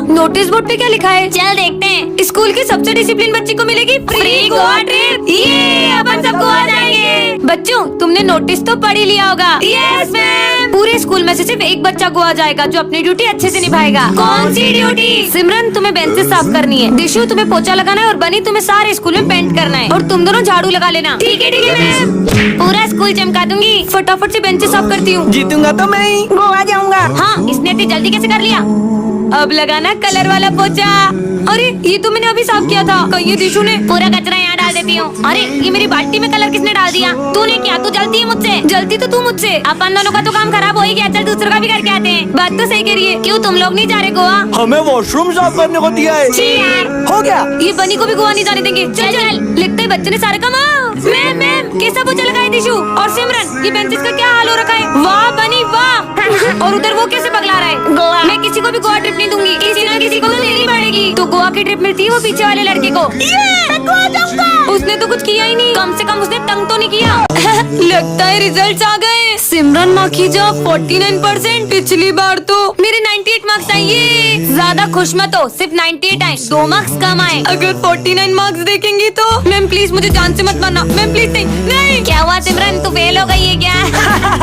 Notice board पे क्या लिखा है? चल देखते हैं। स्कूल की सबसे डिसिप्लिन बच्ची को मिलेगी फ्री गोवा ट्रिप। ये अपन सब गोवा जाएंगे। बच्चों, तुमने नोटिस तो पढ़ ही लिया होगा। Yes ma'am. पूरे स्कूल में से सिर्फ एक बच्चा गोवा जाएगा जो अपनी ड्यूटी अच्छे से निभाएगा। कौन सी ड्यूटी? सिमरन, तुम्हें बेंचेस साफ करनी है। दिशु, तुम्हें पोछा लगाना है। और बनी, तुम्हें सारे स्कूल में पेंट करना है। और तुम दोनों झाड़ू लगा लेना। ठीक है मैम। पूरा स्कूल चमका दूंगी। फटाफट से बेंचेस साफ करती हूँ। जीतूंगा तो मैं ही गोवा जाऊंगा। हाँ, इसने इतनी जल्दी कैसे कर लिया? अब लगाना कलर वाला पोछा। अरे ये तो मैंने अभी साफ किया था। कहीं दिशु ने पूरा कचरा यहाँ डाल देती हूँ। अरे ये मेरी बाल्टी में कलर किसने डाल दिया? तूने क्या? तू जलती है मुझसे। जलती तो तू मुझसे। अपन दोनों का तो काम खराब हो ही गया। चल दूसरों का भी करके आते हैं। बात तो सही कह रही है। क्यों तुम लोग नहीं जा रहे गोवा? हमें वॉशरूम साफ करने को दिया है। छी यार, हो गया। ये बनी को भी गोवा नहीं जाने देंगे। चल चल, लिखते ही बच्चे ने सारे काम। मैम कैसा पोछा लगाया दिशु? और सिमरन, ये बेंचेस का क्या हाल हो रखा है? वाह बनी वाह। और उधर वो कैसे पगला रहा है? गोवा। मैं किसी को भी गोवा ट्रिप नहीं दूंगी। किसी न किसी को तो देनी पड़ेगी। तो गोवा की ट्रिप मिलती है वो पीछे वाले लड़के को। मैं गोवा जाऊंगा। उसने तो कुछ किया ही नहीं। कम से कम उसने तंग तो नहीं किया। लगता है रिजल्ट्स आ गए। सिमरन माखीजा 49%। पिछली बार तो मेरे 98 मार्क्स आए। ये ज्यादा खुश मत हो, सिर्फ 98 आए, 2 मार्क्स कम आए। अगर 49 मार्क्स देखेंगी तो मैम प्लीज मुझे जान से मत मारना। मैम प्लीज नहीं। क्या हुआ सिमरन, तू फेल हो गई है क्या?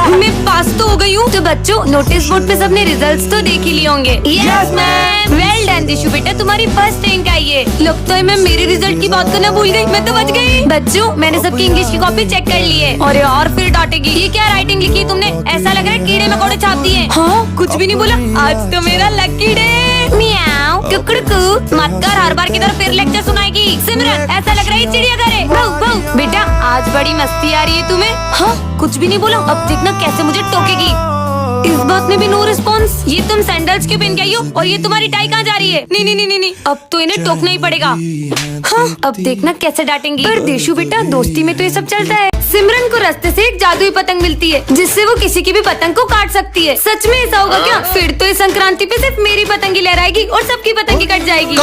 मैं पास तो हो गई हूँ। तो बच्चों, नोटिस बोर्ड पे सबने रिजल्ट्स तो देख ही लिए होंगे। Yes ma'am. वेल डन दिशु बेटा, तुम्हारी फर्स्ट रैंक आई है। लगता है मैं मेरे रिजल्ट की बात करना भूल गई। मैं तो बच गई। बच्चों, मैंने सबकी इंग्लिश की कॉपी चेक कर ली है। और यार फिर डांटेगी। ये क्या राइटिंग लिखी है तुमने? ऐसा लग रहा है कीड़े मकोड़े छाप दिए। हाँ, कुछ भी नहीं बोला। आज तो मेरा लकी डे। मियाओ कुकड़कू। मत कर, हर बार की तरह फिर लेक्चर सुनाएगी। सिमरन, ऐसा लग रहा है चिड़ियाघर है। बेटा आज बड़ी मस्ती आ रही है तुम्हें। हाँ, कुछ भी नहीं बोला। अब देखना कैसे मुझे टोकेगी। इस बात में भी नो रिस्पॉन्स। ये तुम सैंडल्स क्यों पहन के आई हो? और ये तुम्हारी टाई कहाँ जा रही है? नहीं, अब तो इन्हें टोकना ही पड़ेगा। हाँ, अब देखना कैसे डांटेंगी। पर देशु बेटा, दोस्ती में तो ये सब चलता है। सिमरन को रास्ते से एक जादुई पतंग मिलती है जिससे वो किसी की भी पतंग को काट सकती है। सच में ऐसा होगा क्या? फिर तो इस संक्रांति पे सिर्फ मेरी पतंग ही लहराएगी और सबकी पतंग ही कट जाएगी।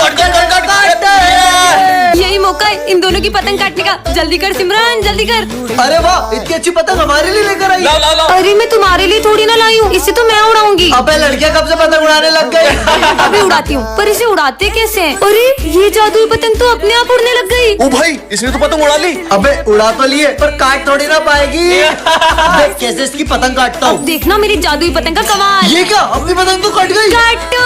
यही मौका है इन दोनों की पतंग काटने का। जल्दी कर सिमरन, जल्दी कर। अरे वाह, इतनी अच्छी पतंग हमारे लिए लेकर आई। अरे मैं तुम्हारे लिए थोड़ी ना लाई हूँ, इसे तो मैं उड़ाऊंगी। अबे लड़कियां कब से पतंग उड़ाने लग गई? अभी उड़ाती हूँ, पर इसे उड़ाते कैसे हैं? अरे ये जादुई पतंग तो अपने आप उड़ने लग गई। ओ भाई, इसने तो पतंग उड़ा ली। अबे उड़ा तो लिए, पर काट थोड़ी ना पाएगी। देख कैसे इसकी पतंग काटता हूँ। देखना मेरी जादुई पतंग का कमाल। ये क्या, अपनी पतंग तो कट गई। काटो।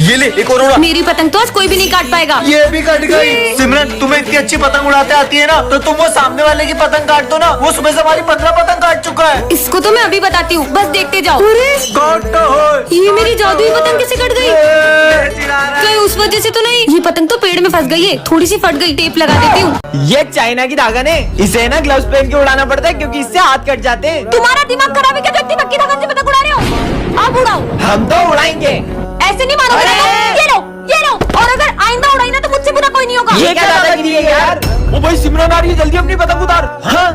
ये ले, एक और उड़ा। मेरी पतंग तो आज कोई भी नहीं काट पाएगा। ये भी कट गई। सिमरन, तुम्हें इतनी अच्छी पतंग उड़ाते आती है ना, तो तुम वो सामने वाले की पतंग काट दो ना। वो सुबह से हमारी 15 पतंग काट चुका है। इसको तो मैं अभी बताती हूँ, बस देखते जाओ। ये ये मेरी जादुई पतंग कैसे कट गई? कहीं उस वजह से तो नहीं? ये पतंग तो पेड़ में फंस गई है, थोड़ी सी फट गई। टेप लगा देती हूँ। ये चाइना की धागा ने, इसे ना ग्लव्स पहन के उड़ाना पड़ता है क्योंकि इससे हाथ कट जाते हैं। तुम्हारा दिमाग खराब है क्या? जो इतनी पक्की धागा से पतंग उड़ा रहे हो? अब उड़ाओ। हम तो उड़ाएंगे। ऐसे नहीं मानोगे। ये लो। और अगर आइंदा उड़ाई ना तो मुझसे बुरा कोई नहीं होगा। ये क्या दादागिरी है यार? ओ भाई, सिमरन आ रही है, जल्दी अपनी पतंग उतार। हाँ,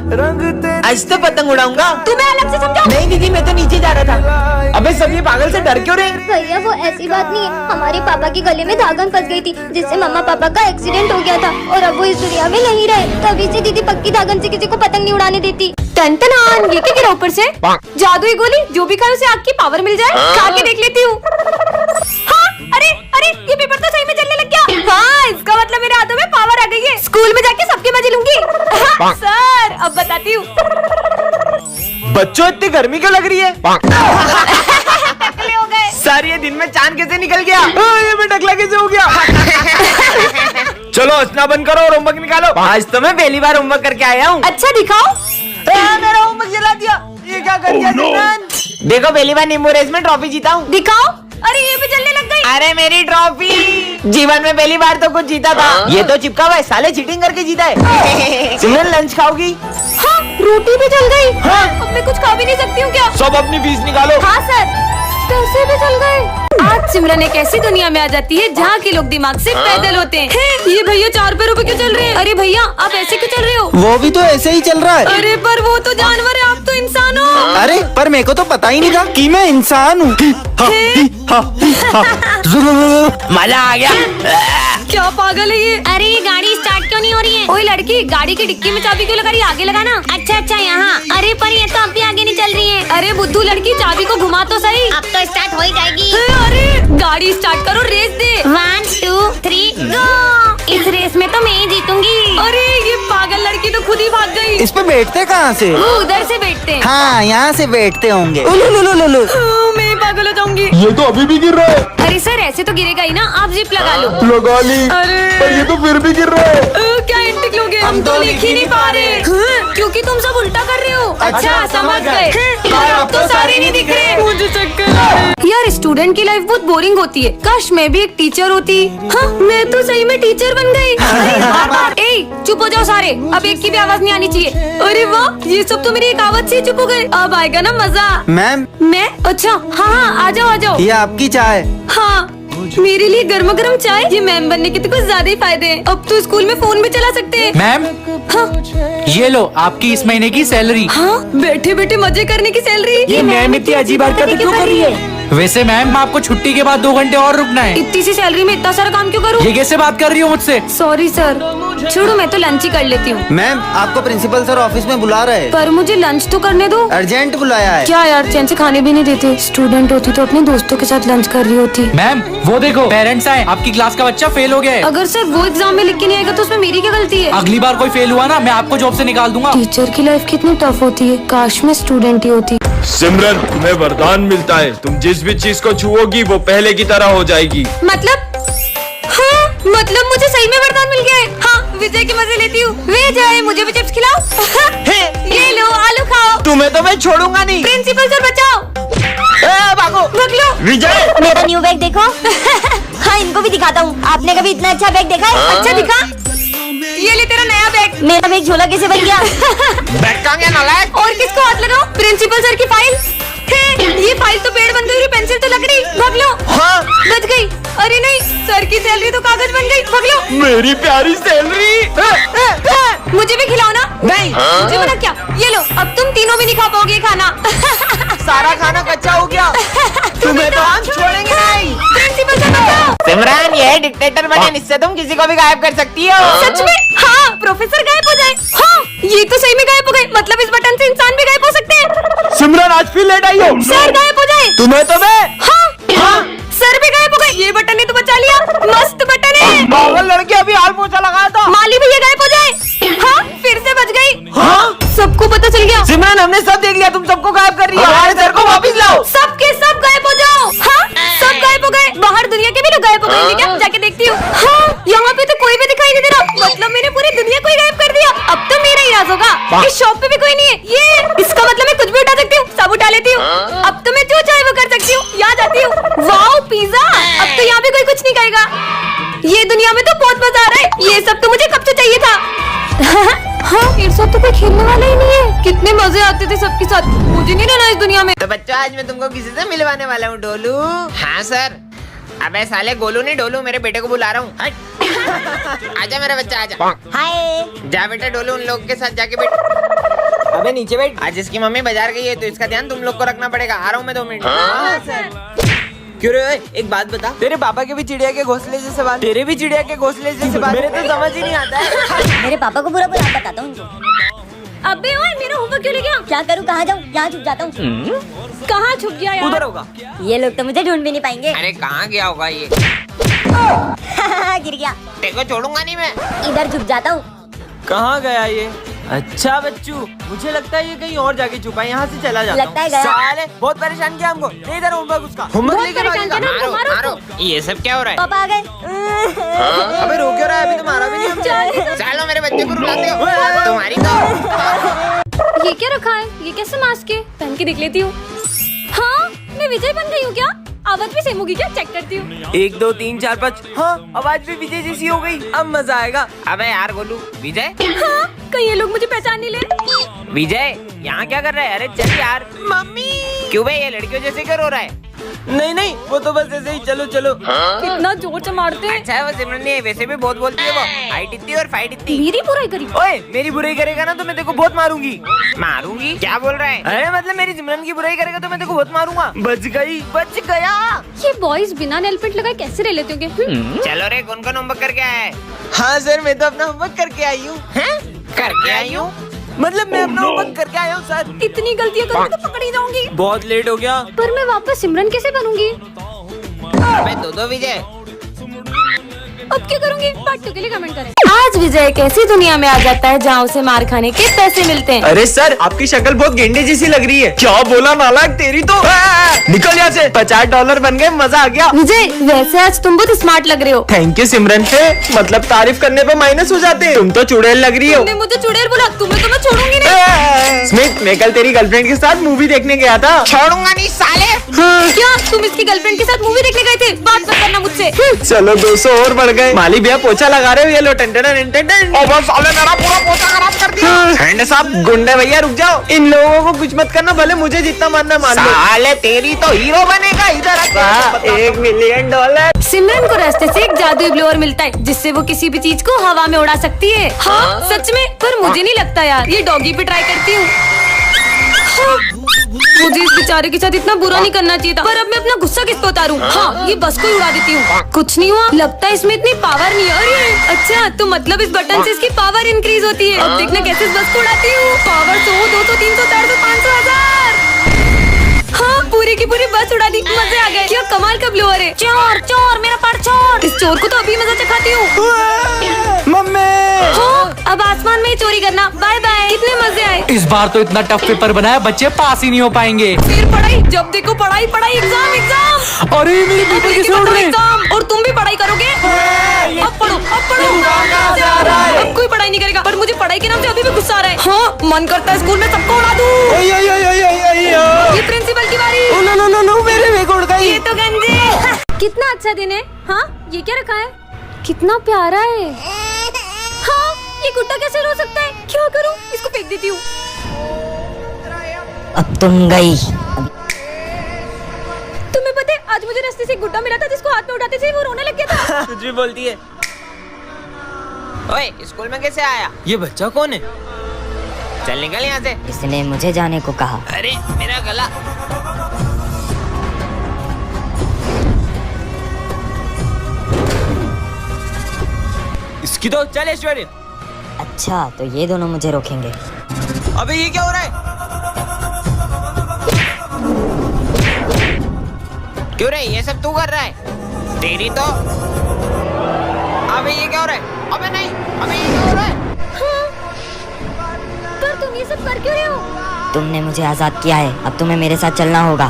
आज तो पतंग उड़ाऊंगा। तुम्हें अलग से समझाओ। नहीं दीदी, मैं तो नीचे जा रहा था। अबे सब ये पागल से डर क्यों रहे? भैया वो ऐसी बात नहीं है। हमारे पापा के गले में धागन फंस गई थी जिससे मम्मा पापा का एक्सीडेंट हो गया था और अब वो इस दुनिया में नहीं रहे। तभी से दीदी पक्की धागन से किसी को पतंग नहीं उड़ाने देती। टन ये क्या गिरा ऊपर से? जादुई गोली, जो भी खाए उसे आग की पावर मिल जाए। खा के देख लेती हूँ। हाँ, अरे ये पेपर तो सही में जलने लग गया। हाँ, इसका मतलब मेरे हाथों में पावर आ गई है। स्कूल में जाके सबके मजे लूंगी। हाँ, सर अब बताती हूँ। बच्चों, इतनी गर्मी क्यों लग रही है? टकले हो गए। सर, ये दिन में चांद कैसे निकल गया? ये मैं टकला कैसे हो गया? चलो हंसना बंद करो और होमवर्क निकालो। आज तो मैं पहली बार होमवर्क करके आया हूँ। अच्छा दिखाओ। मेरा होमवर्क जला दिया। ये क्या कर दिया सिमरन? देखो, पहली बार नींबू रेस में ट्रॉफी जीता हूँ। दिखाओ। अरे ये भी जलने लग गई। अरे मेरी ट्रॉफी। जीवन में पहली बार तो कुछ जीता था। ये तो चिपका हुआ है, साले चीटिंग करके जीता है। सिमरन, लंच खाओगी? हाँ, रोटी भी जल गई। हाँ। अब मैं कुछ खा भी नहीं सकती हूँ क्या? सब अपनी फीस निकालो। हाँ सर, पैसे भी चल गए। आज सिमरन एक ऐसी दुनिया में आ जाती है जहाँ के लोग दिमाग से पैदल होते हैं। ये भैया 4 पैरों पे क्यों चल रहे हैं? अरे भैया, आप ऐसे क्यों चल रहे हो? वो भी तो ऐसे ही चल रहा है। अरे पर वो तो जानवर है, आप तो इंसान हो। अरे पर मेरे को तो पता ही नहीं था कि मैं इंसान हूँ। मजा आ गया। क्या पागल है ये। अरे ये गाड़ी स्टार्ट क्यों नहीं हो रही है? ओए लड़की, गाड़ी की डिक्की में चाबी क्यों लगा रही है? आगे लगाना। अच्छा यहाँ। अरे पर ये तो अब भी आगे नहीं चल रही है। अरे बुद्धू लड़की, चाबी को घुमा तो सही। अब तो स्टार्ट हो ही जाएगी। अरे गाड़ी स्टार्ट करो, रेस दे। 1 2 3 गो। इस रेस में तो मैं ही जीतूंगी। अरे ये पागल लड़की तो खुद ही भाग गई। इस पे बैठते कहाँ से? वो उधर से बैठते हैं। हाँ यहाँ से बैठते होंगे। मैं पागल हो जाऊंगी। ये तो अभी भी गिर रहा है। अरे सर ऐसे तो गिरेगा ही ना, आप जिप लगा लो। लगा ली, अरे पर ये तो फिर भी गिर रहा है। क्या एंटिक लोग हैं? हम तो लिख ही नहीं पा रहे। क्योंकि तुम सब उल्टा कर रहे हो। अच्छा समझ गए। पर अब तो सारे नहीं दिख रहे। मुझे चक्कर आ रहे हैं। यार स्टूडेंट की लाइफ बहुत बोरिंग होती है। काश मैं भी एक टीचर होती। हाँ मैं तो सही में टीचर बन गई। ए चुप हो जाओ सारे, अब एक की भी आवाज नहीं आनी चाहिए। अरे वाह, ये सब तो मेरी एक आवाज से चुप हो गए। अब आएगा ना मजा। मैम मैं अच्छा हाँ आ जाओ। ये आपकी चाय। हाँ मेरे लिए गर्मा गर्म चाय। ये मैम बनने के तो कुछ ज्यादा ही फायदे हैं। अब तो स्कूल में फोन भी चला सकते हैं। मैम हाँ ये लो आपकी इस महीने की सैलरी। हाँ बैठे बैठे मजे करने की सैलरी। ये मैम इतनी अजीब हरकतें क्यों कर रही है? वैसे मैम आपको छुट्टी के बाद 2 घंटे और रुकना है। इतनी सी सैलरी में इतना सारा काम क्यों करूँ? ये कैसे बात कर रही हो मुझसे? सॉरी सर, छोड़ो मैं तो लंच ही कर लेती हूँ। मैम आपको प्रिंसिपल सर ऑफिस में बुला रहे हैं। पर मुझे लंच तो करने दो। अर्जेंट बुलाया है। क्या यार, चैन से खाने भी नहीं देते। स्टूडेंट होती तो अपने दोस्तों के साथ लंच कर रही होती। मैम वो देखो पेरेंट्स आए, आपकी क्लास का बच्चा फेल हो गया है। अगर सर वो एग्जाम में लिख के नहीं आएगा तो उसमें मेरी क्या गलती है? अगली बार कोई फेल हुआ ना, मैं आपको जॉब से निकाल दूंगा। टीचर की लाइफ कितनी टफ होती है। काश मैं स्टूडेंट ही होती। सिमरन, तुम्हें वरदान मिलता है। तुम जिस भी चीज को छुओगी वो पहले की तरह हो जाएगी। मतलब हाँ मतलब मुझे सही में वरदान मिल गया है। हाँ विजय के मजे लेती हूँ। विजय मुझे भी चिप्स खिलाओ। ये लो आलू खाओ। तुम्हें तो मैं छोड़ूंगा नहीं। प्रिंसिपल सर बचाओ। भागो भाग लो। विजय मेरा न्यू बैग देखो। हाँ इनको भी दिखाता हूँ। आपने कभी इतना अच्छा बैग देखा है? अच्छा दिखा, ये ले तेरा नया बैग। मेरा बैग झोला कैसे बन गया? बैठ कहाँ गया नालायक? और किसको हाथ लगाओ? प्रिंसिपल सर की फाइल। ये फाइल तो पेड़ बन गई, पेंसिल तो लकड़ी। भाग लो। हाँ बच गई। अरे नहीं, सर की सैलरी तो कागज बन गई। भाग लो। मेरी प्यारी सैलरी। मुझे भी खिलाओ ना। नहीं मुझे मना क्या? ये लो, अब तुम तीनों भी नहीं खा पाओगे खाना। सारा खाना कच्चा हो गया। तुम्हें तो हम छोड़ेंगे नहीं। प्रिंसिपल सर बचाओ। सिमरन ये डिक्टेटर बने, इससे तुम किसी को भी गायब कर सकती हो। सच में? हाँ प्रोफेसर गायब हो जाए। हाँ ये तो सही में गायब हो गए। मतलब इस बटन से इंसान भी गायब हो सकते हैं। सिमरन आज फिर लेट आई हो। सर गायब हो जाए। तुम्हें तो मैं हाँ सर भी गायब हो गए। ये बटन ने तो बचा लिया। मस्त बटन है। पागल लड़की अभी हाल पोछा लगाया था। माली भैया गायब हो जाए। हाँ फिर से बच गई। हाँ सबको पता चल गया। सिमरन हमने सब देख लिया, तुम सबको गायब कर रही हो। हमारे सर को वापिस लाओ। सबके सब गायब हो जाओ। हाँ सब गायब हो गए। बाहर दुनिया के भी लोग गायब हो गए क्या? जाके देखती हूँ। हाँ यहाँ पे तो कोई भी दिखाई नहीं दे रहा। मतलब मैंने पूरी दुनिया को ही गायब कर दिया। अब तो मेरा ही राज होगा। इस शॉप पे भी कोई नहीं है। ये इसका मतलब मैं कुछ भी उठा सकती हूँ, सब उठा लेती हूँ। अब तो मैं जो चाहे वो कर सकती हूँ। यहाँ जाती हूँ। Wow pizza. अब तो यहाँ भी कोई कुछ नहीं कहेगा। ये दुनिया में तो बहुत मजा आ रहा है। ये सब तो मुझे कब से चाहिए था। हाँ मेरे साथ तो कोई खेलने वाला ही नहीं है। कितने मजे आते थे सबके साथ। मुझे नहीं रहना इस दुनिया में। तो बच्चों आज मैं तुमको किसी से मिलवाने वाला हूँ। डोलू। हाँ सर। अबे साले गोलू नहीं डोलू, मेरे बेटे को बुला रहा हूँ। आजा मेरा बच्चा आजा। हाय। जा बेटा डोलू उन लोग के साथ जाके बैठ। अबे नीचे बैठ। आज इसकी मम्मी बाजार गई है तो इसका ध्यान तुम लोग को रखना पड़ेगा। आ रहा हूँ मैं 2 मिनट। क्यों रे? एक बात बता, तेरे पापा के भी चिड़िया के घोंसले जैसे बाल, तेरे भी चिड़िया के घोंसले जैसे बाल। मेरे तो समझ ही नहीं आता है। मेरे पापा को पूरा पूरा बताता हूँ उनको। अबे ओए मेरा होमवर्क क्यों ले गया? क्या करूँ, कहाँ जाऊँ? यहाँ छुप जाता हूँ। कहाँ छुप गया यार? उधर होगा। ये लोग तो मुझे ढूंढ भी नहीं पाएंगे। अरे कहाँ गया होगा ये? गिर गया। तेरे को छोड़ूंगा नहीं मैं। इधर छुप जाता हूँ। कहाँ गया ये? अच्छा बच्चू, मुझे लगता है ये कहीं और जाके छुपा है। यहाँ से चला जाता लगता है गया। साले बहुत परेशान किया हमको। ले इधर होमवर्क उसका। होमवर्क बहुत लेके परेशान भागेगा। किया ना हमको। मारो मारो। उसको। ये सब क्या हो रहा है? पापा आ गए। अबे रो क्यों रहा है? अभी तो मारा भी नहीं हमने। चलो मेरे बच्चे को रुलाते हो। तुम्हारी तो ये क्या रखा है? ये कैसे मास्क है? पहन के देख लेती हूँ। हाँ मैं विजय बन गई हूँ क्या? आवाज भी सेम होगी क्या? चेक करती हूँ। 1 2 3 4 5। हाँ आवाज भी विजय जैसी हो गई। अब मजा आएगा। अबे यार गोलू। विजय हाँ कहीं ये लोग मुझे पहचान नहीं ले। विजय यहाँ क्या कर रहा है? अरे चल यार। मम्मी क्यों भाई ये लड़कियों जैसे क्यों रो रहा है? नहीं नहीं, वो तो बस ऐसे ही। चलो चलो। कितना जोर से मारते हैं। अच्छा है वो सिमरन नहीं है, वैसे भी बहुत बोलती है वो। हाइट इतनी और फाइट इतनी। मेरी बुराई करी। ओए, मेरी बुराई करेगा ना तो मैं तेरे को बहुत मारूंगी। मारूंगी? क्या बोल रहा है? अरे मतलब मेरी सिमरन की बुराई करेगा तो मैं तेरे को बहुत मारूंगा। बच गई, बच गया। ये बॉयज बिना नेल पेंट लगाए कैसे रह लेते होंगे? चलो रे, कौन कौन होमवर्क करके आया है? हाँ सर, मैं तो अपना होमवर्क करके आई हूँ। करके आई हूँ? मतलब मैं अपना होमवर्क करके आया हूँ सर। इतनी गलतियाँ करूँगी तो पकड़ी जाऊंगी। बहुत लेट हो गया। पर मैं वापस सिमरन कैसे बनूंगी? अबे दो विजय। अब क्या करूंगी? पार्ट 2 के लिए कमेंट करें। आज विजय एक ऐसी दुनिया में आ जाता है जहाँ उसे मार खाने के पैसे मिलते हैं। अरे सर, आपकी शक्ल बहुत गेंडे जैसी लग रही है। क्या बोला नालायक, तेरी तो निकल यहाँ से। $50 बन गए, मजा आ गया। विजय, वैसे आज तुम बहुत स्मार्ट लग रहे हो। थैंक यू सिमरन। मतलब तारीफ करने पे माइनस हो जाते हैं। तुम तो चुड़ैल लग रही हो। तुमने मुझे चुड़ैल बोला, तुम्हें तो मैं छोड़ूंगी नहीं। स्मिथ, मैं कल तेरी गर्लफ्रेंड के साथ मूवी देखने गया था। छोड़ूंगा नहीं साले। क्या तुम इसकी गर्लफ्रेंड के साथ मूवी देखने गए थे? बात मत करना मुझसे। चलो 200 और बढ़ गए। माली भैया पोछा लगा रहे हो, ये लो टन साले मेरा पूरा पोछा खराब कर दिया। हैंड साहब, गुंडे भैया रुक जाओ। इन लोगों को कुछ मत करना, भले मुझे जितना मानना मान लो। साले तेरी तो हीरो बनेगा इधर। $1 मिलियन। सिमरन को रास्ते से एक जादुई ब्लोअर मिलता है जिससे वो किसी भी चीज को हवा में उड़ा सकती है। हाँ सच में, पर मुझे नहीं लगता यार। ये डॉगी पे ट्राई करती हूँ। हाँ, मुझे इस बेचारे के साथ इतना बुरा नहीं करना चाहिए था, पर अब मैं अपना गुस्सा किस पे उतारूं? हाँ, ये बस को ही उड़ा देती हूँ। कुछ नहीं हुआ, लगता है इसमें इतनी पावर नहीं है। अरे अच्छा, तो मतलब इस बटन से इसकी पावर इंक्रीज होती है। अब देखना कैसे इस बस को उड़ाती हूँ। पावर 100, 200, 300, 400, 500, 1000। हाँ, पूरी की पूरी बस उड़ा दी। मजे आ गए। क्या कमाल का ब्लोअर है। चोर चोर, मेरा पर चोर। इस चोर को तो अभी मजा चखाती हूँ। मम्मी, हाँ, अब आसमान में ही चोरी करना। Bye bye. कितने मजे आए। इस बार तो इतना टफ पेपर बनाया, बच्चे पास ही नहीं हो पाएंगे। फिर पढ़ाई, जब देखो पढ़ाई पढ़ाई, एग्जाम एग्जाम। अरे मेरे पेपर कैसे उड़ रहे हैं? एग्जाम, और तुम भी पढ़ाई करोगे? अब पढ़ो, अब पढ़ो। अब कोई पढ़ाई नहीं करेगा, पर मुझे पढ़ाई के नाम से अभी भी गुस्सा आ रहा है। हाँ, मन करता है स्कूल में सबको उड़ा दूं। ये प्रिंसिपल की बारी। नो, मेरे बेग उड़ गई। ये तो गंजे। कितना अच्छा दिन है। हाँ, ये क्या रखा है? कितना प्यारा है। हाँ, ये गुड्डा कैसे रो सकता है? क्या करूँ? इसको फेंक देती हूँ। अब तुम गई। तुम्हें पता है, आज मुझे रास्ते से एक गुड्डा मिला था जिसको हाथ में उठाते से वो रोने लग गया था। कुछ भी बोलती है। ओए, स्कूल में कैसे आया? ये बच्चा कौन है? चल निकल यहाँ से। इसने मुझे जाने को कहा। अरे मेरा गला। इसकी तो चल ऐश्वर्य। अच्छा, तो ये दोनों मुझे रोकेंगे। अबे ये क्या हो रहा है? क्यों रे, ये सब तू कर रहा है? तेरी तो। अबे ये क्या हो रहा है? अबे नहीं, अबे ये क्या हो रहा है? पर तुम ये सब कर क्यों रहे हो? तुमने मुझे आजाद किया है, अब तुम्हें मेरे साथ चलना होगा।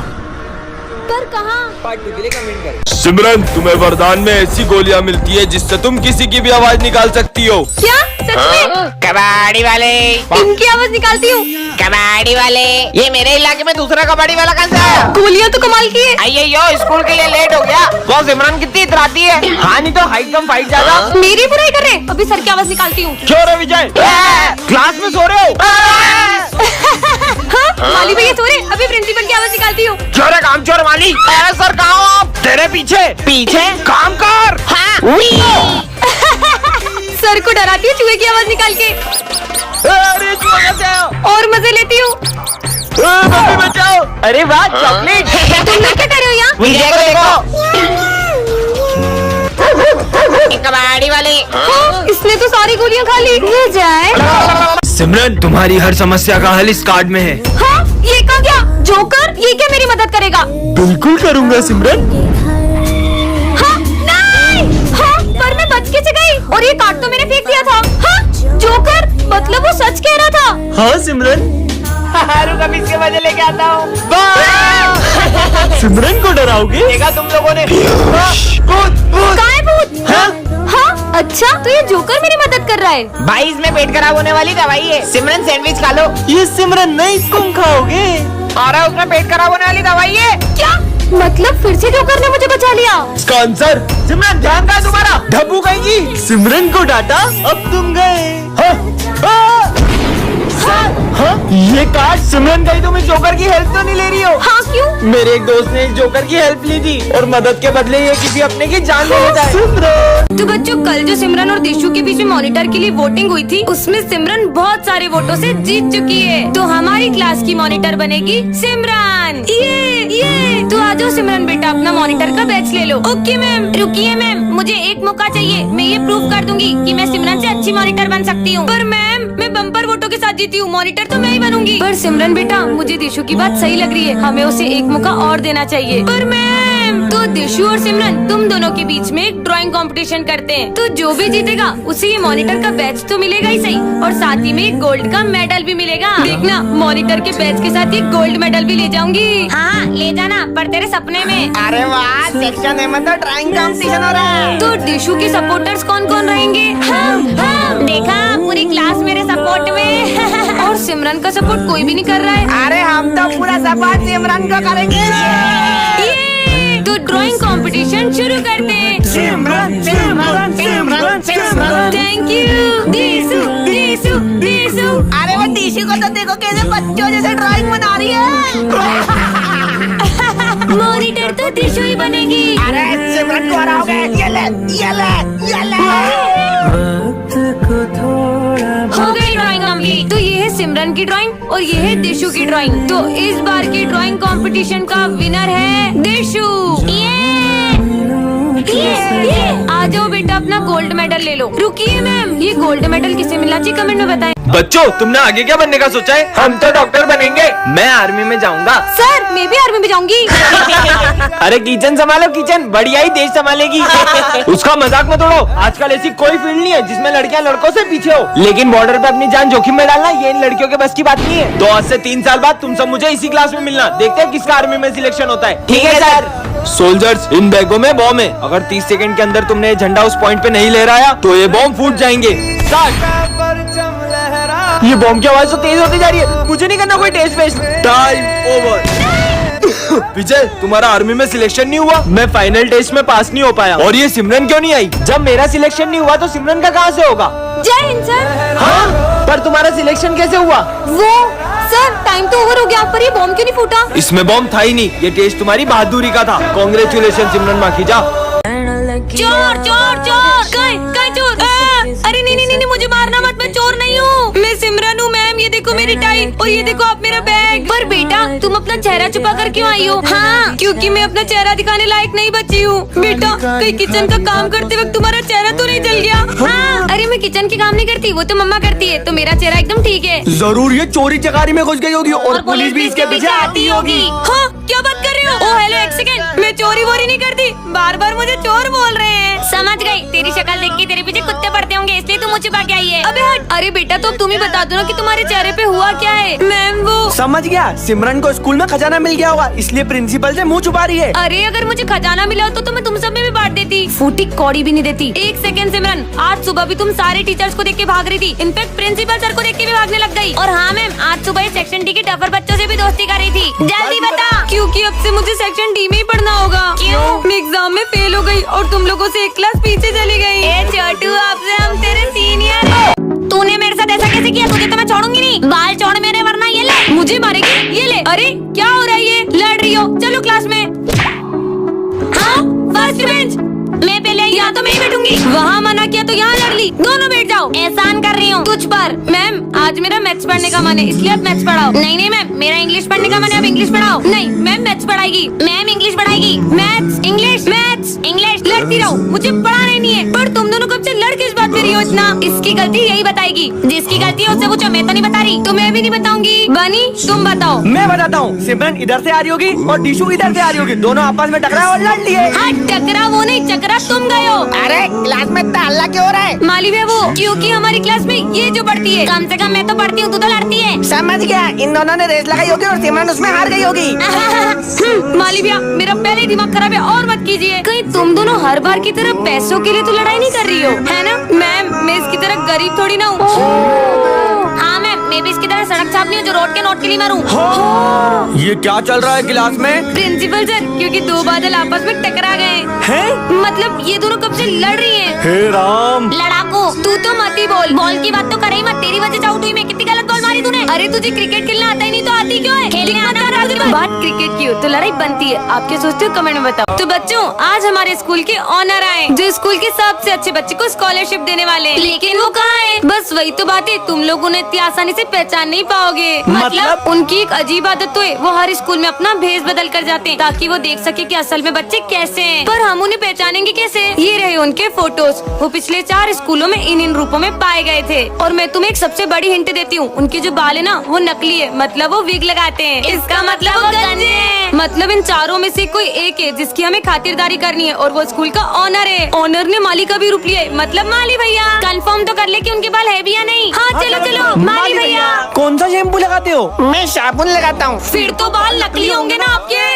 पर कहाँ? पार्ट 2 के लिए कमेंट कर। सिमरन, तुम्हें वरदान में ऐसी गोलियां मिलती है जिससे तुम किसी की भी आवाज निकाल सकती हो। क्या सच में? कबाड़ी वाले। इनकी आवाज निकालती हूँ। कबाड़ी वाले। ये मेरे इलाके में दूसरा कबाड़ी वाला कहाँ से आया? गोलियां तो कमाल की है। अयो, स्कूल के लिए लेट हो गया। वो सिमरन कितनी इतराती है। हाँ, नहीं तो हाइट कम फाइट ज्यादा। मेरी बुराई कर रहे हैं। अभी सर की आवाज निकालती हूँ। क्यों रे विजय? क्लास में सो रहे हो? हाँ, माली भैया सो रहे। अभी प्रिंसिपल की आवाज निकालती हूँ। चोर है, काम चोर माली। अरे सर कहाँ हो आप? तेरे पीछे। पीछे? काम कर। सर को डराती हूँ चूहे की आवाज निकाल के। अरे चूहा कैसे आया? और मजे लेती हूँ। मम्मी बचाओ। अरे वाह, चॉकलेट। तुम लोग क्या कर रहे हो यहाँ? विजय को देखो। कबाड़ी वाले। हाँ, इसने तो सारी गोलियां खा ली। ये जाए। सिमरन, तुम्हारी हर समस्या का हल इस कार्ड में है। हाँ, ये कहाँ गया? जोकर, ये क्या मेरी मदद करेगा? बिल्कुल करूँगा सिमरन। हाँ, नहीं। हाँ, पर मैं बच कैसे गई? और ये कार्ड तो मैंने फेंक दिया था। हाँ, जोकर, मतलब वो सच कह रहा था। हाँ सिमरन, रुक, अभी इसके वजह लेके आता हूँ। सिमरन को डराओगे? देखा तुम लोगों ने? कहाँ है भूत? हाँ, अच्छा, तो ये जोकर मेरी मदद कर रहा है। भाई, इसमें पेट खराब होने वाली दवाई है। सिमरन सैंडविच खा लो। ये सिमरन नहीं, तुम खाओगे। और उसमें पेट खराब होने वाली दवाई है। क्या मतलब? फिर से जोकर ने मुझे बचा लिया। इसका आंसर सिमरन, ध्यान का तुम्हारा। ढब्बू कहेंगी। सिमरन को डांटा, अब तुम गए। हाँ, हाँ? ये कार्ड सिमरन कहीं तुम इस जोकर की हेल्प तो नहीं ले रही हो? हाँ क्यों? मेरे एक दोस्त ने इस जोकर की हेल्प ली थी और मदद के बदले ये किसी अपने की जान ले लेता है। तो बच्चों, कल जो सिमरन और दिशु के बीच में मॉनिटर के लिए वोटिंग हुई थी, उसमें सिमरन बहुत सारे वोटों से जीत चुकी है। तो हमारी क्लास की मॉनिटर बनेगी सिमरन। ये तो आ जाओ सिमरन बेटा, अपना मॉनिटर का बैच ले लो। Okay ma'am. रुकिए मैम, मुझे एक मौका चाहिए। मैं ये प्रूव कर दूंगी कि मैं सिमरन से अच्छी मॉनिटर बन सकती हूँ। पर मैम, मैं बम्पर वोटों के साथ जीती हूँ, मॉनिटर तो मैं ही बनूंगी। पर सिमरन बेटा, मुझे दिशु की बात सही लग रही है, हमें उसे एक मौका और देना चाहिए। पर मैम, तो दिशु और सिमरन तुम दोनों के बीच में एक ड्राइंग कंपटीशन करते हैं, तो जो भी जीतेगा उसे ये मॉनिटर का बैच तो मिलेगा ही सही, और साथ ही में एक गोल्ड का मेडल भी मिलेगा। देखना, मॉनिटर के बैच के साथ ये गोल्ड मेडल भी ले जाऊंगी। हाँ ले जाना, पर तेरे सपने में। अरे वाह, सेक्शन ए में तो ड्राइंग कंपटीशन हो रहा है। तो दिशु के सपोर्टर्स कौन कौन रहेंगे? हम देखा, पूरी क्लास मेरे सपोर्ट में। और सिमरन का सपोर्ट कोई भी नहीं कर रहा है। अरे हम तो पूरा सपोर्ट सिमरन को करेंगे। ये तो ड्राइंग कंपटीशन शुरू करते हैं। सिमरन सिमरन सिमरन सिमरन। Thank you दिशु दिशु दिशु। अरे वो दिशु को तो देखो कैसे बच्चों जैसे ड्राइंग बना रही है। मॉनिटर तो दिशु ही बनेगी। अरे सिमरन को हराओगे, ये ले ये ले ये ले। हो गई ड्राइंग कंप्लीट। तो ये है सिमरन की ड्राइंग और ये है दिशु की ड्राइंग। तो इस बार की ड्राइंग कंपटीशन का विनर है दिशु। ये आ जाओ बेटा, अपना गोल्ड मेडल ले लो। रुकिए मैम, ये गोल्ड मेडल किसे मिला चाहिए कमेंट में बताएं। बच्चों, तुमने आगे क्या बनने का सोचा है? हम तो डॉक्टर बनेंगे। मैं आर्मी में जाऊंगा। सर, मैं भी आर्मी में जाऊंगी। अरे किचन संभालो, किचन बढ़िया ही देश संभालेगी। उसका मजाक मत उड़ाओ। आजकल ऐसी कोई फील्ड नहीं है जिसमें लड़कियां लड़कों से पीछे हो, लेकिन बॉर्डर पे अपनी जान जोखिम में डालना ये इन लड़कियों के बस की बात नहीं है। तो आज से 3 साल बाद तुम सब मुझे इसी क्लास में मिलना, देखते हैं किसका आर्मी में सिलेक्शन होता है। ठीक है सर। सोल्जर्स, इन बैगों में बॉम्ब है। अगर 30 सेकंड के अंदर तुमने ये झंडा उस पॉइंट पे नहीं लहराया तो ये बॉम्ब फूट जाएंगे। ये बॉम्ब की आवाज तो तेज होती जा रही है। मुझे नहीं करना कोई टेस्ट वेस्ट। Time over. विजय, तुम्हारा आर्मी में सिलेक्शन नहीं हुआ। मैं फाइनल टेस्ट में पास नहीं हो पाया। और ये सिमरन क्यों नहीं आई? जब मेरा सिलेक्शन नहीं हुआ तो सिमरन का कहाँ से होगा? जय हिंद सर। हाँ, पर तुम्हारा सिलेक्शन कैसे हुआ? वो सर, टाइम तो ओवर हो गया, पर ये बॉम्ब क्यों नहीं फूटा? इसमें बॉम्ब था ही नहीं। ये टेस्ट तुम्हारी बहादुरी का था। कांग्रेचुलेशन सिमरन माखीजा। चोर चोर चोर, कहीं चोर। अरे नहीं नहीं नहीं, मुझे मारना मत, मैं चोर नहीं हूँ, मैं सिमरन हूँ मैम। ये देखो मेरी टाई और ये देखो आप मेरा बैग। पर बेटा, तुम अपना चेहरा छुपा कर क्यों आई हो? हाँ, क्योंकि मैं अपना चेहरा दिखाने लायक नहीं बची हूँ। बेटा, कहीं किचन का काम करते वक्त तुम्हारा चेहरा तो नहीं जल गया? हाँ, अरे मैं किचन के काम नहीं करती, वो तो मम्मा करती है, तो मेरा चेहरा एकदम ठीक है। जरूर ये चोरी चकारी में घुस गई होगी और पुलिस भी इसके पीछे आती होगी। हाँ, क्या बात कर रहे हो? ओ हेलो, एक सेकंड, मैं चोरी वोरी नहीं करती, बार बार मुझे चोर बोल रहे हैं। समझ गई, तेरी शक्ल देख के तेरे पीछे कुत्ते पड़ते होंगे, इसलिए तू मुझे छुपा के आई है। अबे हट। अरे बेटा, तो तुम ही बता दो ना कि तुम्हारे चेहरे पे हुआ क्या है। मैम वो समझ गया, सिमरन को स्कूल में खजाना मिल गया होगा, इसलिए प्रिंसिपल से मुंह छुपा रही है। अरे अगर मुझे खजाना मिला हो तो मैं तुम सब में भी बांट देती, फूटी कौड़ी भी नहीं देती। एक सेकंड सिमरन, आज सुबह भी तुम सारे टीचर्स को देख के भाग रही थी, इनफैक्ट प्रिंसिपल सर को देख के भी भागने लग गई। और हाँ मैम, आज सुबह सेक्शन डी के टफर बच्चों से भी दोस्ती कर रही थी। जल्दी बता। क्योंकि अब से मुझे सेक्शन डी में ही पढ़ना होगा। क्यों? मैं एग्जाम में फेल हो गई और तुम लोगों से एक क्लास पीछे चली गई। ए छोटू, आपसे हम तेरे सीनियर। तूने मेरे साथ ऐसा कैसे किया? तुझे तो मैं छोड़ूंगी नहीं। बाल छोड़ मेरे, वरना ये ले। मुझे मारेगी? ये ले। अरे क्या हो रहा है ये? लड़ रही हो? चलो क्लास में। हाँ, फर्स्ट बेंच। मैं पहले यहाँ तो मैं ही बैठूंगी। वहाँ मना किया तो यहाँ लड़ ली। दोनों बैठ जाओ। एहसान कर रही हूँ तुझ पर। मैम, आज मेरा मैथ्स पढ़ने का मन है, इसलिए आप मैथ्स पढ़ाओ। नहीं नहीं मैम, मेरा इंग्लिश पढ़ने का मन है, आप इंग्लिश पढ़ाओ। नहीं मैम, मैथ्स पढ़ाएगी। मैम इंग्लिश पढ़ाएगी। Maths English maths English. लड़ती रहो, मुझे पढ़ाना ही नहीं है। पर तुम दोनों कब से लड़ किस बात पे रही हो इतना? इसकी गलती यही बताएगी। जिसकी गलती है उससे पूछो, मैं तो नहीं बता रही। तो मैं भी नहीं बताऊंगी। बनी, तुम बताओ। मैं बताता हूँ। सिमरन इधर से आ रही होगी और दिशु इधर से आ रही होगी, दोनों आपस में टकरा और लड़ लिए। हाँ, टकरा वो नहीं, चकरा तुम गए हो। अरे क्लास में इतना हल्ला क्यों हो रहा है? माली है वो, क्योंकि हमारी क्लास में ये जो पढ़ती है। कम से कम मैं तो पढ़ती हूँ, तू तो लड़ती है। समझ गया, इन दोनों ने रेस लगाई होगी और सिमरन उसमें हार गई होगी। माली भैया, मेरा पहले ही दिमाग खराब है, और मत कीजिए। कहीं तुम दोनों हर बार की तरह पैसों के लिए तो लड़ाई नहीं कर रही हो, है ना? मैम, मैं इसकी तरह गरीब थोड़ी ना हूँ। हाँ मैम, मैं भी इसकी तरह सड़क छापनी हूँ जो रोड के नोट के लिए मारूं। ये क्या चल रहा है क्लास में? प्रिंसिपल सर, क्योंकि दो बादल आपस में टकरा गए हैं? मतलब ये दोनों कब से लड़ रही हैं। हे राम। लड़ाकू तू तो मत ही बोल, बॉल की बात तो करे ही मत, तेरी वजह से आउट हुई मैं। कितनी गलत बॉल मारी तूने। अरे तुझे क्रिकेट खेलना आता ही नहीं तो आती क्यों है? खेलने आना बात क्रिकेट की हो तो लड़ाई बनती है। आप क्या सोचते हो कमेंट में बताओ। तो बच्चों, आज हमारे स्कूल के ऑनर आए जो स्कूल के सबसे अच्छे बच्चे को स्कॉलरशिप देने वाले हैं। लेकिन वो कहाँ है? बस वही तो बात है, तुम लोग उन्हें इतनी आसानी से पहचान नहीं पाओगे। मतलब उनकी एक अजीब आदत तो है, वो हर स्कूल में अपना भेष बदल कर जाते हैं ताकि वो देख सके कि असल में बच्चे कैसे हैं। पर हम उन्हें पहचानेंगे कैसे? ये रहे उनके फोटोज। वो पिछले 4 स्कूलों में इन रूपों में पाए गए थे। और मैं तुम्हें एक सबसे बड़ी हिंट देती हूँ, उनके जो बाल है ना वो नकली है, मतलब वो विग लगाते हैं। इसका मतलब वो गंजे हैं। मतलब इन चारों में से कोई एक है जिसकी हमें खातिरदारी करनी है और वो स्कूल का ऑनर है। ऑनर ने माली का भी रूप लिया है, मतलब माली भैया। कंफर्म तो कर ले कि उनके बाल है भी या नहीं। हाँ चलो चलो माली भैया। कौन सा शैम्पू लगाते हो? मैं साबुन लगाता हूँ। फिर तो बाल नकली होंगे ना आपके।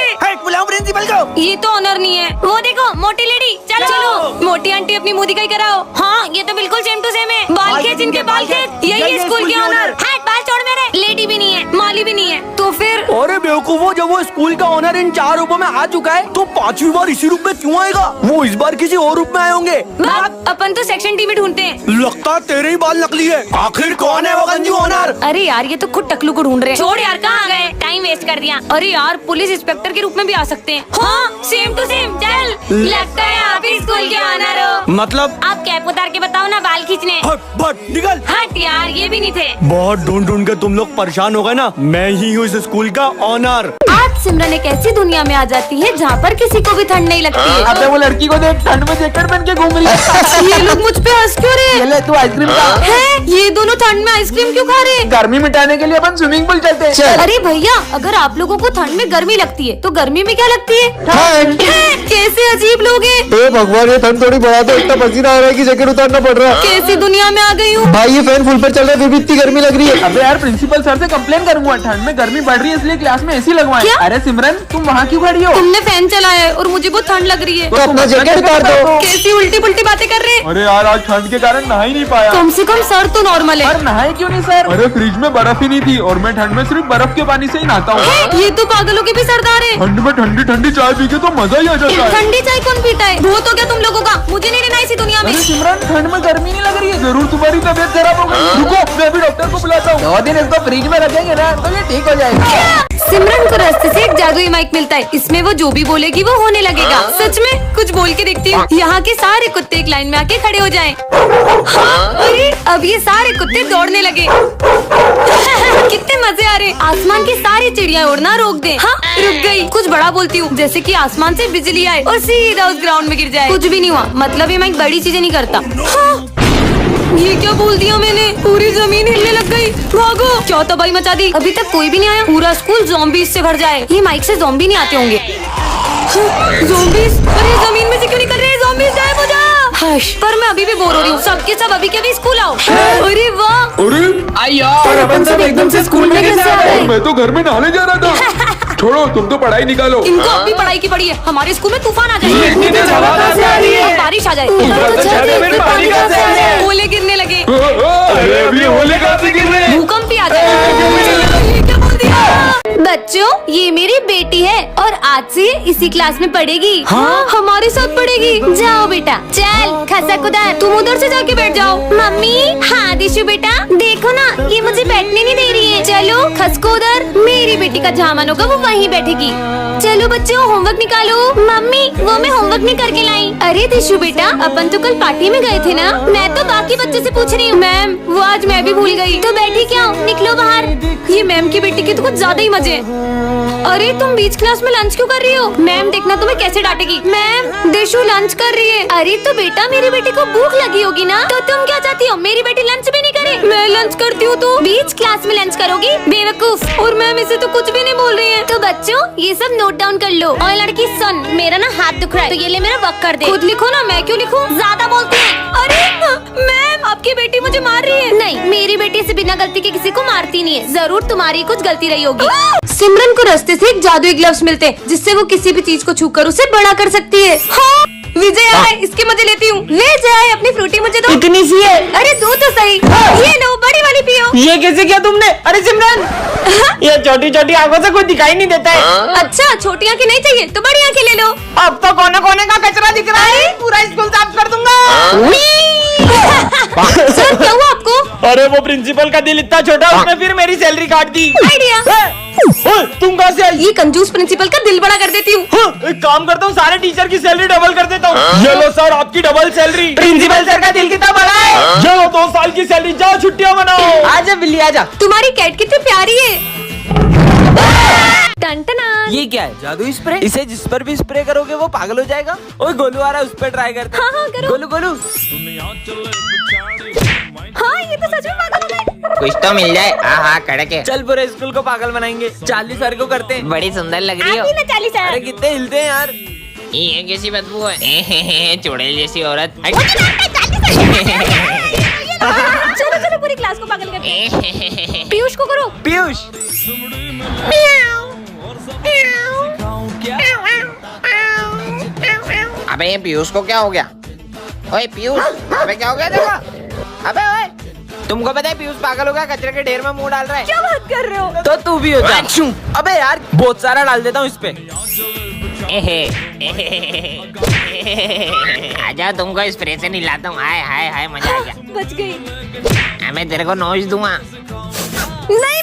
बुलाओ प्रिंसिपल को। ये तो ऑनर नहीं है। वो देखो मोटी लेडी। चलो चलो मोटी आंटी अपनी मुंह दिखाई कराओ। हाँ ये तो बिल्कुल सेम टू सेम है। बाल खेच इनके बाल खेच। यही है स्कूल के ऑनर। हाँ बाल छोड़ मेरे। लेडी भी नहीं है, माली भी नहीं है, तो फिर? अरे बेवकूफो, जब वो स्कूल का ऑनर इन 4 रूपों में आ चुका है तो 5वीं बार इसी रूप में क्यों आएगा? वो इस बार किसी और रूप में आए होंगे। अपन तो सेक्शन टी में ढूंढते हैं। लगता तेरे ही बाल नकली है। आखिर कौन है वो गंजू ऑनर? अरे यार ये तो खुद टकलू को ढूंढ रहे हैं। छोड़ यार, कहाँ गए? टाइम वेस्ट कर दिया। अरे यार पुलिस इंस्पेक्टर के रूप में भी आ सकते हैं। हाँ सेम टू सेम। चल लगता है आप ही स्कूल के ऑनर हो। मतलब आप कैप उतार के बताओ ना बाल खींचने। हट निकल। हट यार, ये भी नहीं थे। बहुत ढूंढ ढूंढ के तुम लोग परेशान हो गए ना। मैं ही हूँ इस स्कूल का ऑनर। आज सिमरन एक ऐसी दुनिया में आ जाती है जहाँ पर किसी को भी ठंड नहीं लगती है। अबे वो लड़की को देख, ठंड में जैकेट पहन के घूम रही है। ये लोग मुझ पे हंस क्यों रहे? ये ले तू आइसक्रीम खा। हैं? ये दोनों ठंड में आइसक्रीम क्यों खा रहे? गर्मी मिटाने के लिए अपन स्विमिंग पूल चलते हैं। अरे भैया, अगर आप लोगों को ठंड में गर्मी लगती है तो गर्मी में क्या लगती है? ठंड। कैसे अजीब लोग हैं। भगवान ये ठंड थोड़ी बढ़ा दो, इतना पसीना आ रहा है कि जैकेट उतारना पड़ रहा है। कैसी दुनिया में आ गई हूँ भाई, ये फैन फुल पर चल रहा है फिर भी इतनी गर्मी लग रही है। अबे यार प्रिंसिपल सर से कंप्लेन करूंगा, ठंड में गर्मी बढ़ रही है इसलिए क्लास में एसी लगवाएं। क्या? अरे सिमरन तुम वहाँ क्यों खड़ी हो? तुमने फैन चलाया है और मुझे बहुत ठंड लग रही है। तो अपना जैकेट उतार दो। कैसी उल्टी पुल्टी बातें कर रहे हैं। अरे यार आज ठंड के कारण नहा ही नहीं पाया। कम से कम सर तो नॉर्मल है। पर नहाए क्यों नहीं सर? अरे फ्रिज में बर्फ ही नहीं थी और मैं ठंड में सिर्फ बर्फ के पानी से ही नहाता हूँ। ये तो पागलों के भी सरदार है। ठंड में ठंडी ठंडी चाय पी के तो मजा ही आ जाता है। ठंडी चाय कौन पीता है? बहुत हो गया तुम लोगों का, मुझे नहीं रहना इसी दुनिया में। अरे सिमरन ठंड में गर्मी नहीं लग रही है? जरूर तुम्हारी तबीयत खराब हो गई। रुको मैं अभी डॉक्टर को बुलाता हूँ। 2 दिन इसको फ्रिज में रखेंगे ना तो ये ठीक हो जाएगा। सिमरन को रास्ते से एक जादुई माइक मिलता है, इसमें वो जो भी बोलेगी वो होने लगेगा। सच में कुछ बोल के देखती हूँ। यहाँ के सारे कुत्ते एक लाइन में आके खड़े हो जाएं। हाँ, अरे अब ये सारे कुत्ते दौड़ने लगे। कितने मजे आ रहे। आसमान की सारी चिड़िया उड़ना रोक दे। हाँ रुक गई। कुछ बड़ा बोलती हूँ, जैसे कि आसमान से बिजली आए और सीधा उस ग्राउंड में गिर जाए। कुछ भी नहीं हुआ, मतलब ये माइक बड़ी चीजें नहीं करता। हाँ, ये क्या बोल दिया मैंने? पूरी जमीन हिलने लग गई। भागो, क्या तबाही मचा दी। अभी तक कोई भी नहीं आया। पूरा स्कूल ज़ॉम्बीज़ से भर जाए। ये माइक से ज़ॉम्बी नहीं आते होंगे। ज़ॉम्बीज़? अरे जमीन में से क्यों निकल रहे हैं ज़ॉम्बीज़? गायब हो जा। हश, पर मैं अभी भी बोर हो रही हूँ। सबके सब अभी के अभी स्कूल आओ। अरे वाह, अरे आइयो, अपन सब एकदम से स्कूल में कैसे आ गए? मैं तो घर में नहाने जा रहा था। छोड़ो, तुम तो पढ़ाई निकालो। इनको अभी पढ़ाई की पड़ी है। हमारे स्कूल में तूफान आ जाए, बारिश आ जाए, ओले गिरने लगे, अभी होली कहाँ से गिर रहे हैं? भूकंप भी आ जाए। ये क्या बोल दिया? बच्चों, ये मेरी बेटी है और आज से ये इसी क्लास में पढ़ेगी। हाँ, हमारे साथ पढ़ेगी। जाओ बेटा, चल खसक उधर। तुम उधर से जाके बैठ जाओ। मम्मी। हाँ दिशु बेटा, देखो ना ये मुझे बैठने नहीं दे रही है। चलो खसको उधर। मेरी बेटी का जहाँ मन होगा वो वहीं बैठेगी। चलो बच्चों होमवर्क निकालो। मम्मी वो मैं होमवर्क नहीं करके लाई। अरे दिशु बेटा, अपन तो कल पार्टी में गए थे ना। मैं तो बाकी बच्चों से पूछ रही हूँ। मैम वो आज मैं भी भूल गई। तो बैठी क्या हो? निकलो बाहर। ये मैम की बेटी के तो कुछ ज्यादा ही मजे। अरे तुम बीच क्लास में लंच क्यों कर रही हो? मैम देखना तुम्हें कैसे डांटेगी। मैम दिशु लंच कर रही है। अरे तो बेटा मेरी बेटी को भूख लगी होगी ना, तो तुम क्या चाहती हो मेरी बेटी लंच भी नहीं करे? मैं लंच करती हूँ तो बीच क्लास में लंच करोगी? बेवकूफ। और मैम इसे तो कुछ भी नहीं बोल रही है। तो बच्चों ये सब नोट डाउन कर लो। और लड़की सुन, मेरा ना हाथ दुख रहा है तो ये ले मेरा वर्क कर दे। खुद लिखो ना, मैं क्यों लिखूं? ज्यादा बोलती है। अरे मैम आपकी बेटी मुझे मार रही है। नहीं, मेरी बेटी से बिना गलती के किसी को मारती नहीं है। जरूर तुम्हारी कुछ गलती रही होगी। सिमरन को रास्ते से एक जादुई ग्लव्स मिलते हैं जिससे वो किसी भी चीज को छूकर उसे बड़ा कर सकती है। हाँ? विजय आए, इसकी मजे लेती हूँ। ले जाए अपनी फ्रूटी मुझे दो। इतनी सी है। अरे दो तो सही। ये लो बड़ी वाली पियो। ये कैसे किया तुमने? अरे सिमरन, ये छोटी छोटी आंखों से कुछ दिखाई नहीं देता है। अच्छा छोटी आंखें नहीं चाहिए तो बड़ी आंखें ले लो। अब तो कोने कोने का कचरा दिख रहा है, पूरा स्कूल साफ कर दूंगा। सर क्या हुआ आपको? अरे वो प्रिंसिपल का दिल इतना छोटा, उसने फिर मेरी सैलरी काट दी। आइडिया। तुम कहाँ से आई? ये कंजूस प्रिंसिपल का दिल बड़ा कर देती हूँ। एक काम करता हूँ, सारे टीचर की सैलरी डबल कर देता हूँ। ये लो सर आपकी डबल सैलरी। प्रिंसिपल सर का दिल कितना बड़ा है। ये लो 2 साल की सैलरी, जाओ छुट्टियाँ मनाओ। आजा बिल्ली आजा। तुम्हारी कैट कितनी प्यारी है। टंटना। ये क्या है? जादू स्प्रे? इसे जिस पर भी स्प्रे करोगे वो पागल हो जाएगा। ओए गोलू आ रहा है, उस पर ट्राई करते हैं। हाँ करो। गोलू गोलू हाँ ये तो सच में पागल हो गए। कुछ तो मिल जाए। हाँ कड़क है। चल पूरे स्कूल को पागल बनाएंगे। 40 सर को करते हैं। बड़ी सुंदर लग रही हो। आप ही ना 40 अरे कितने हिलते हैं यार। ये कैसी बदबू है? चुड़ैल जैसी औरत। चलो चलो पूरी क्लास को पागल करते हैं। पीयूष को करो। पीयूष अबे ये पीयूष को क्या हो गया? ओए पीयूष, अबे क्या हो गया देखो। अबे ओए, तुमको पता है पीयूष पागल हो गया, कचरे के ढेर में मुंह डाल रहा है। क्या बात कर रहे हो? तो तू भी हो जा। अबे यार बहुत सारा डाल देता हूँ इस पे। आजा तुमको स्प्रे से निलाता हूँ। हाय हाय हाय मजा आ गया। बच गई। मैं तेरे को नोच दूंगा। नहीं